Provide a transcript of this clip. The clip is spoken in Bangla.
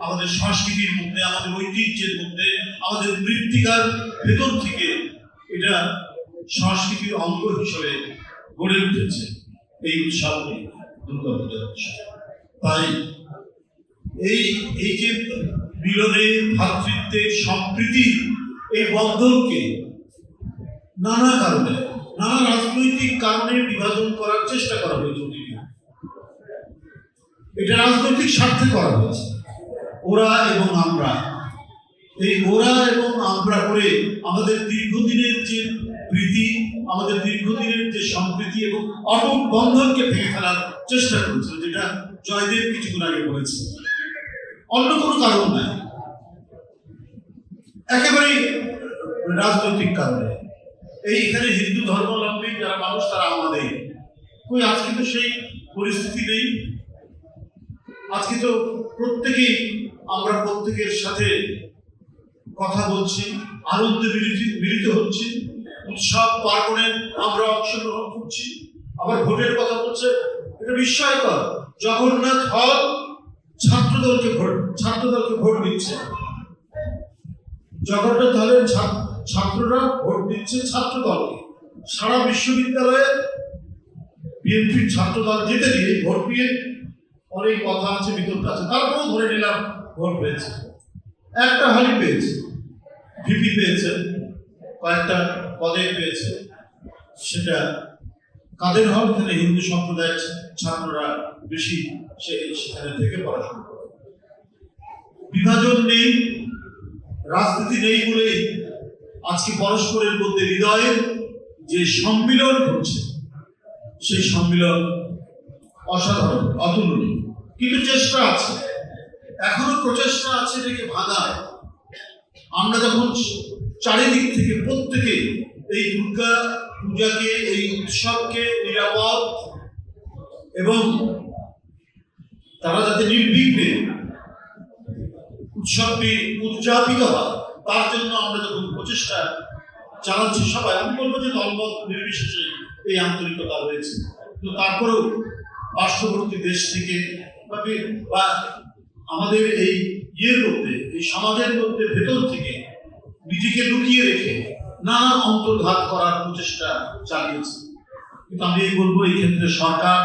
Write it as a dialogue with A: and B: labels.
A: আমাদের সংস্কৃতির মধ্যে, আমাদের ঐতিহ্যের মধ্যে, আমাদের মৃত্তিকার ভেতর থেকে এটা সংস্কৃতির অঙ্গ হিসেবে গড়ে উঠেছে এই উৎসব, দুর্গাপূজার উৎসব। তাই এই যে মিলনে, ভ্রাতৃত্বের, সম্প্রীতি, এই বন্ধনকে নানা কারণে, নানা রাজনৈতিক কারণে বিভাজন করার চেষ্টা করা হয়েছে। এটা রাজনৈতিক স্বার্থে করা হয়েছে। ওরা এবং আমরা, এই ওরা এবং আমরা করে আমাদের দীর্ঘদিনের যে প্রীতি, আমাদের দীর্ঘদিনের যে সম্প্রীতি এবং অটুট বন্ধনকে ভেঙে ফেলার চেষ্টা করেছে, যেটা জয়দেব কিছুক্ষণ আগে বলেছে। অন্য কোনো কারণ নাই, একেবারেই রাজনৈতিক কারণে। এখানে হিন্দু ধর্মাবলম্বী যারা মানুষ তারা আমাদের কই, আজকে তো সেই পরিস্থিতি নেই। আজকে তো প্রত্যেকেই আমরা প্রত্যেকের সাথে কথা বলছি, আনন্দে মিলিত হচ্ছি, উৎসব পার্বণে আমরা অংশগ্রহণ করছি। আবার ভোটের কথা বলছে, এটা বিস্ময়কর। জগন্নাথ হল ছাত্রদলকে ভোট দিচ্ছে। জগন্নাথ হলের ছাত্ররা ভোট দিচ্ছে ছাত্রদলকে। সারা বিশ্ববিদ্যালয়ে বিএনপির ছাত্রদল জিতে দিয়ে ভোট দিয়ে অনেক কথা আছে, বিতর্ক আছে, তারপরেও ধরে নিলাম ভোট পেয়েছে। একটা হলই পেয়েছে, ভিপি পেয়েছে, কয়েকটা পদে পেয়েছে। সেটা কাদের হল? এখানে হিন্দু সম্প্রদায়ের ছাত্ররা বেশি সেখানে থেকে পড়াশোনা করে। বিভাজন নেই, রাজনীতি নেই বলেই আজকে পরস্পরের মধ্যে হৃদয়ের যে সম্মিলন হচ্ছে, সেই সম্মিলন অসাধারণ, অতুলনীয়। কিন্তু চেষ্টা আছে, এখনো প্রচেষ্টা আছে এটাকে ভাঙার। আমরা যখন চারিদিক থেকে প্রত্যেকে এই দুর্গা পূজাকে, এই উৎসবকে নিরাপদ এবং তারা যাতে নির্বিঘ্নে উৎসবটি উদযাপিত হয়, তার জন্য আমরা যখন প্রচেষ্টা চালাচ্ছি সবাই, আমি বলবো যে দলমত নির্বিশেষে এই আন্তরিকতা রয়েছে। কিন্তু তারপরেও পার্শ্ববর্তী দেশ থেকে বা আমাদের এই মধ্যে, এই সমাজের মধ্যে ভেতর থেকে নিজেকে লুকিয়ে রেখে নানা অন্তর্ঘাত করার প্রচেষ্টা চালিয়েছে। কিন্তু আমি বলবো এই ক্ষেত্রে সরকার